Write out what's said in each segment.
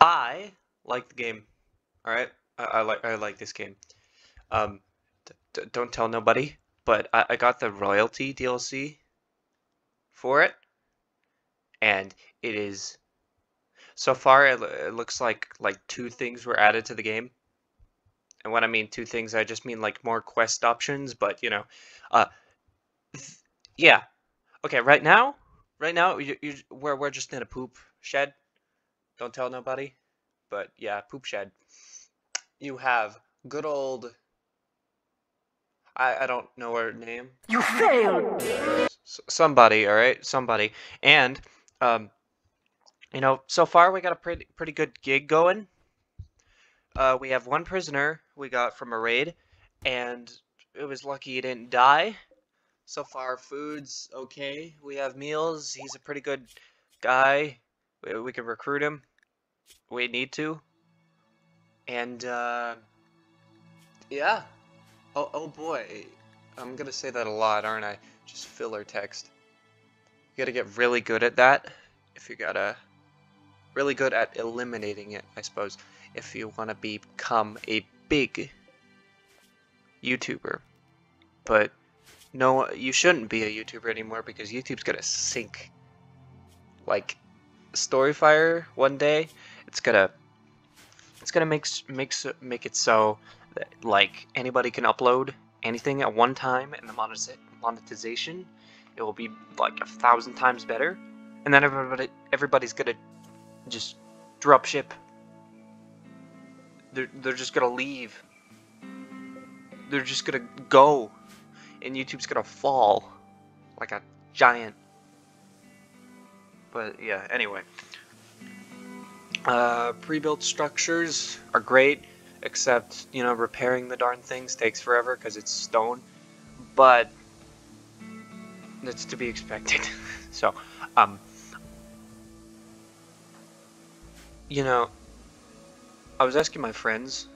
I like the game. All right, I like this game. Um, don't tell nobody, but I got the royalty DLC for it, and it is so far it looks like two things were added to the game. And when I mean two things, I just mean like more quest options. But uh, yeah. Okay, right now we're just in a poop shed. Don't tell nobody. But yeah, poop shed. You have good old I don't know her name. You failed! Somebody, all right, somebody. And um, so far we got a pretty good gig going. We have one prisoner we got from a raid, and it was lucky he didn't die. So far, food's okay. We have meals. He's a pretty good guy. We can recruit him. We need to. And yeah. Oh boy. I'm gonna say that a lot, aren't I? Just filler text. You gotta get really good at that. If you gotta really good at eliminating it, I suppose. If you want to become a big YouTuber. But no, you shouldn't be a YouTuber anymore because YouTube's gonna sink. Like Storyfire one day, it's gonna make it so that like anybody can upload anything at one time, and the monetization it will be like 1,000 times better, and then everybody's gonna just drop ship. They're just gonna leave. They're just gonna go, and YouTube's gonna fall like a giant. But yeah, anyway. Pre-built structures are great, except, repairing the darn things takes forever because it's stone. But that's to be expected. So, I was asking my friends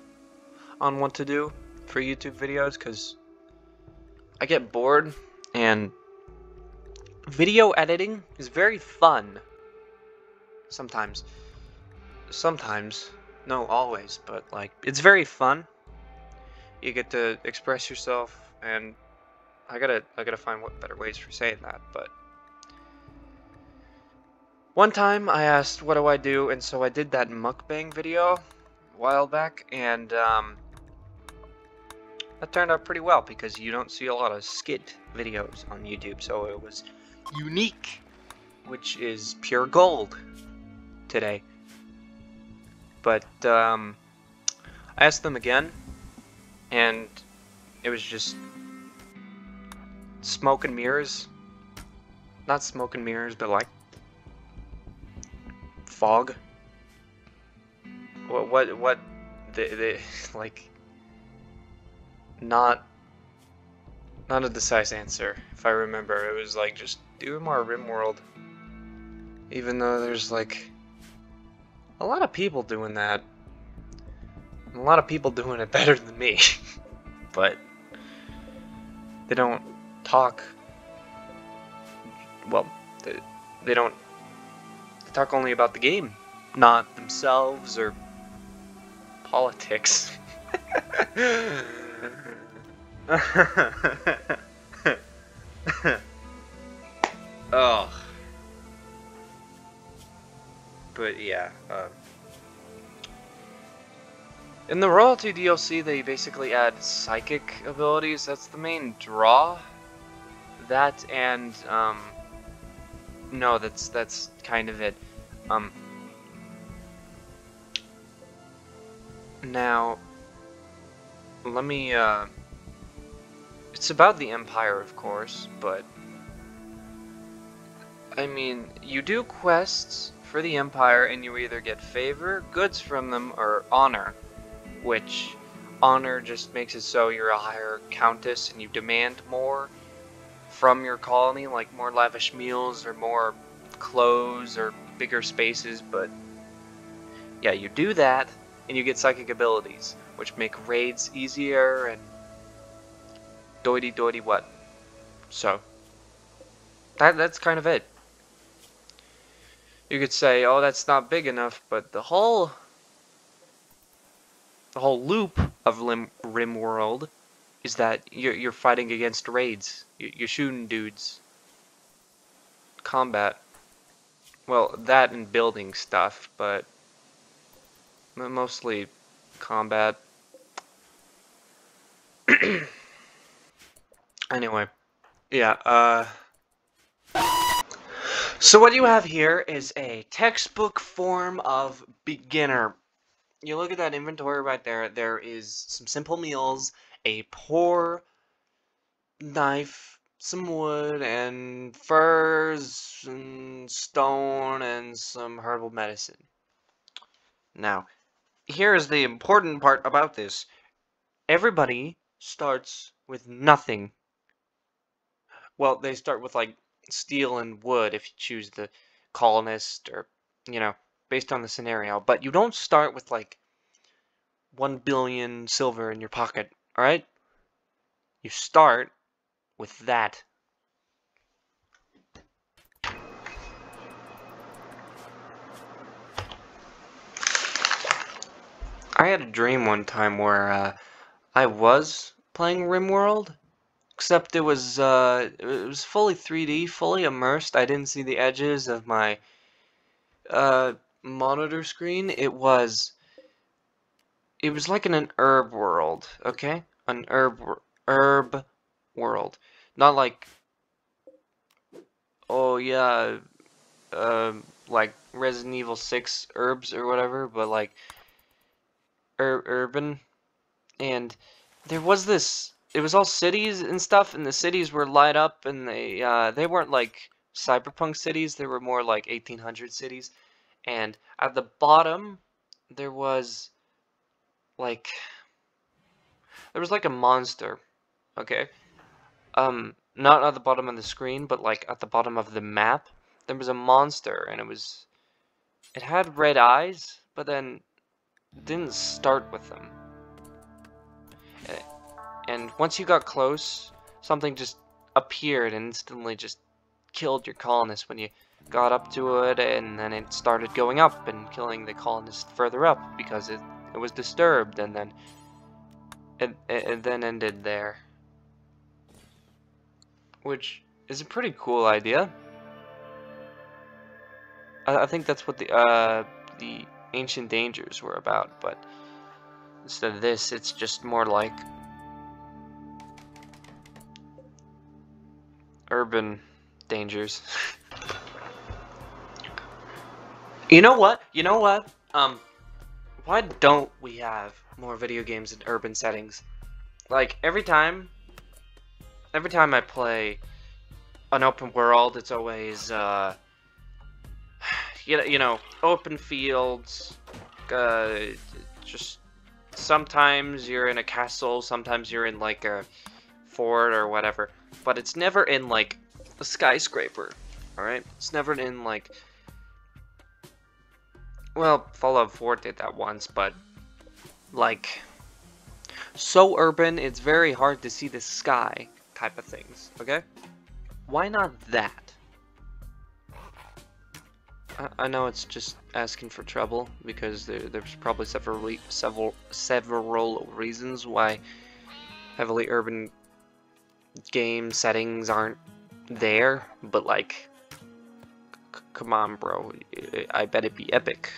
on what to do for YouTube videos because I get bored, and video editing is very fun. Sometimes, no, always, but like it's very fun. You get to express yourself, and I gotta find what better ways for saying that. But one time I asked, what do I do? And so I did that mukbang video a while back, and that turned out pretty well because you don't see a lot of skit videos on YouTube, so it was unique, which is pure gold today. But I asked them again, and it was just smoke and mirrors. Not smoke and mirrors, but like fog. What the like not a decisive answer, if I remember. It was like, just do more rimworld. Even though there's like a lot of people doing that. A lot of people doing it better than me. But they don't talk. Well, they don't. They talk only about the game, not themselves or politics. Oh. But yeah. In the royalty DLC, they basically add psychic abilities. That's the main draw. That and no, that's kind of it. Now, let me it's about the Empire, of course, but I mean, you do quests for the Empire, and you either get favor, goods from them, or honor. Which honor just makes it so you're a higher countess and you demand more from your colony, like more lavish meals or more clothes or bigger spaces. But yeah, you do that and you get psychic abilities, which make raids easier and doity what. So that's kind of it. You could say, oh, that's not big enough, but the whole loop of rimworld is that you're fighting against raids. You're shooting dudes. Combat. Well, that and building stuff, but mostly combat. Anyway, yeah, so what you have here is a textbook form of beginner. You look at that inventory right there, there is some simple meals, a poor knife, some wood, and furs, and stone, and some herbal medicine. Now, here is the important part about this. Everybody starts with nothing. Well, they start with, like, steel and wood if you choose the colonist or, you know, based on the scenario. But you don't start with, like, 1 billion silver in your pocket, alright? You start with that. I had a dream one time where I was playing RimWorld, except it was fully 3D, fully immersed. I didn't see the edges of my monitor screen. It was like in an herb world, okay? An herb world, not like, oh yeah, like Resident Evil 6 herbs or whatever, but like urban. And there was this, it was all cities and stuff, and the cities were light up, and they weren't like cyberpunk cities, they were more like 1800 cities. And at the bottom there was like a monster, okay? Not at the bottom of the screen, but like at the bottom of the map. There was a monster, and it had red eyes, but then it didn't start with them. And once you got close, something just appeared and instantly just killed your colonists when you got up to it, and then it started going up and killing the colonists further up because it was disturbed, and then it then ended there. Which is a pretty cool idea. I think that's what the Ancient Dangers were about, but instead of this, it's just more like urban dangers. You know what? Why don't we have more video games in urban settings? Like, every time I play an open world, it's always, you know, open fields, just sometimes you're in a castle, sometimes you're in, like, a fort or whatever, but it's never in, like, a skyscraper, alright? It's never in, like, well, Fallout 4 did that once, but, like, so urban, it's very hard to see the sky type of things, okay? Why not that? I know it's just asking for trouble, because there's probably several reasons why heavily urban game settings aren't there, but like, come on, bro, I bet it'd be epic.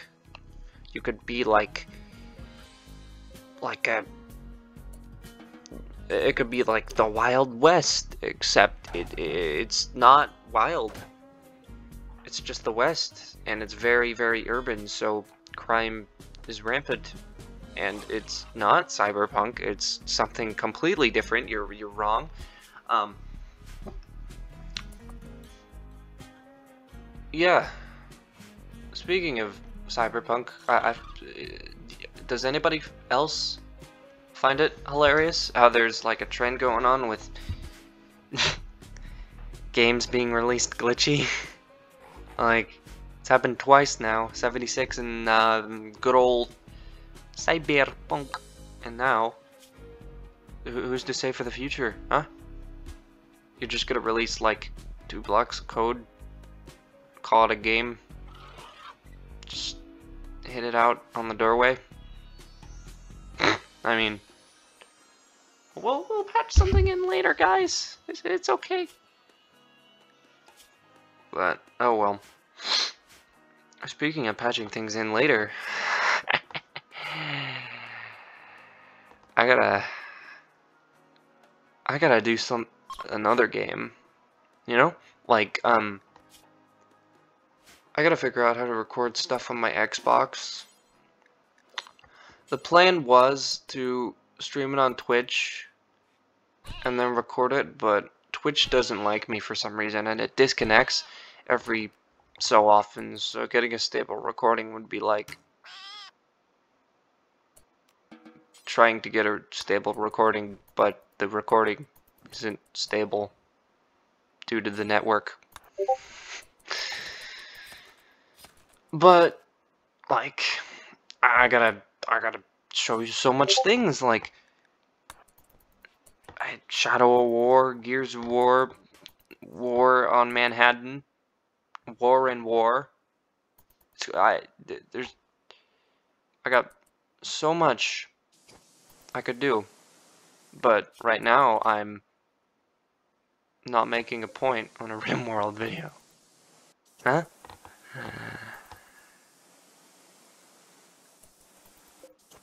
You could be like it could be like the Wild West, except it's not wild. It's just the West, and it's very, very urban, so crime is rampant. And it's not cyberpunk, it's something completely different. You're wrong. Yeah. Speaking of cyberpunk, does anybody else find it hilarious how there's like a trend going on with games being released glitchy? Like, it's happened twice now. 76 and good old cyberpunk, and now who's to say for the future, huh? You're just gonna release like 2 blocks of code, call it a game, Just hit it out on the doorway. I mean, we'll patch something in later, guys. It's okay. But, oh well. Speaking of patching things in later, I gotta do another game, you know? Like, I gotta figure out how to record stuff on my Xbox. The plan was to stream it on Twitch and then record it, but Twitch doesn't like me for some reason, and it disconnects every so often, so getting a stable recording would be like trying to get a stable recording, but the recording isn't stable due to the network. But, like, I gotta show you so much things, like Shadow of War, Gears of War, War on Manhattan, War and War. I got so much I could do, but right now I'm not making a point on a rimworld video. Huh?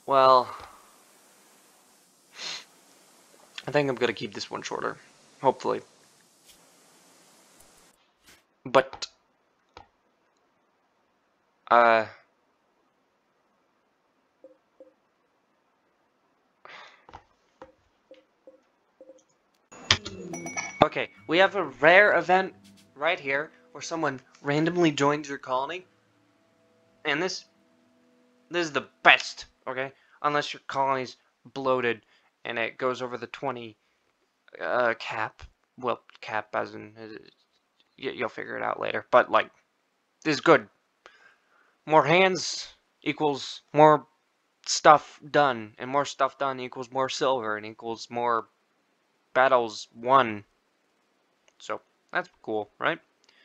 Well, I think I'm gonna keep this one shorter, hopefully. But, okay, we have a rare event right here where someone randomly joins your colony, and this is the best, okay? Unless your colony's bloated and it goes over the 20 cap. Well, cap as in, you'll figure it out later. But, like, this is good. More hands equals more stuff done, and more stuff done equals more silver, and equals more battles won. So, that's cool, right?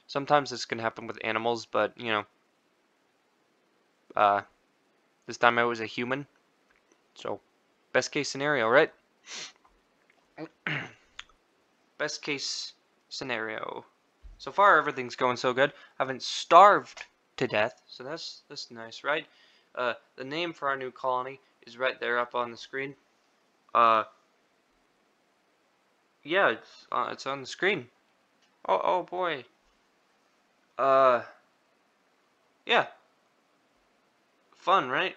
Sometimes this can happen with animals, but, you know, this time I was a human. So, best case scenario, right? Best case scenario. So far, everything's going so good. I haven't starved to death, so that's nice, right? The name for our new colony is right there up on the screen. Yeah, it's on the screen. Oh boy. Yeah. Fun, right?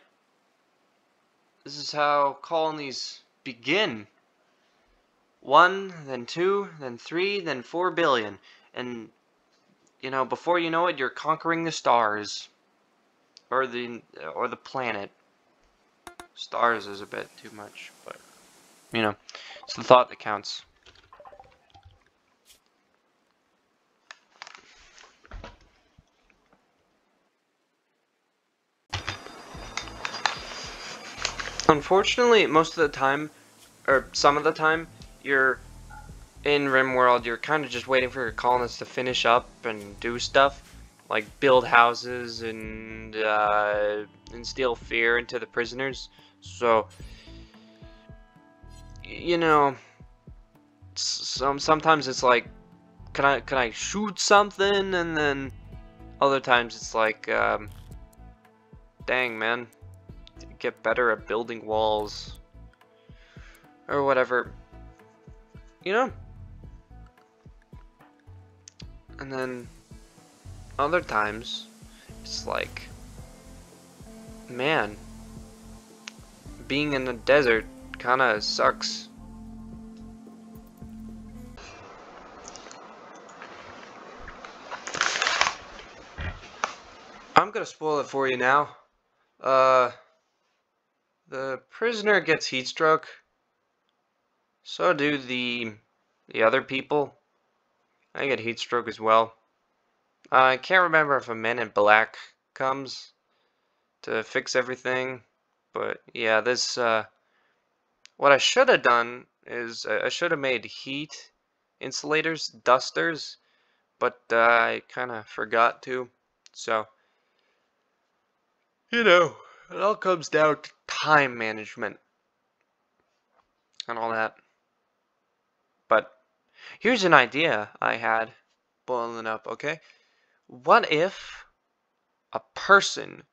This is how colonies begin. 1, then 2, then 3, then 4 billion. And, you know, before you know it, you're conquering the stars. Or the planet. Stars is a bit too much, but, you know, it's the thought that counts. Unfortunately, most of the time, or some of the time, you're in RimWorld, you're kind of just waiting for your colonists to finish up and do stuff, like build houses and instill fear into the prisoners. So, you know, sometimes it's like, can I shoot something? And then other times it's like, dang man, get better at building walls or whatever, you know. And then other times it's like, man, being in the desert kinda sucks. I'm gonna spoil it for you now. The prisoner gets heat stroke. So do the other people. I get heat stroke as well. I can't remember if a man in black comes to fix everything, but yeah, this what I should have done is I should have made heat insulators, dusters, but I kind of forgot to. So You know, it all comes down to time management and all that. But here's an idea I had boiling up, okay? What if a person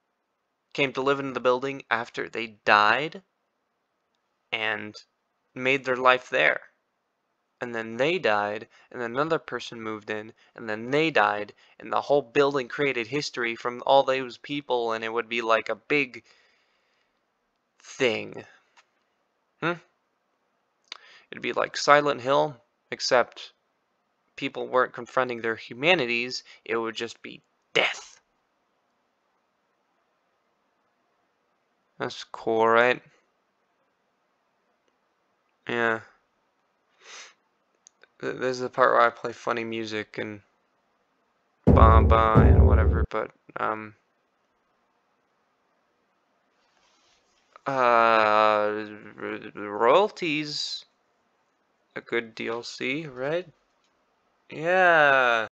came to live in the building after they died and made their life there? And then they died, and then another person moved in, and then they died, and the whole building created history from all those people, and it would be like a big thing. It'd be like Silent Hill, except people weren't confronting their humanities, it would just be death. That's cool, right? Yeah. There's the part where I play funny music and and whatever, but royalties a good DLC, right? Yeah.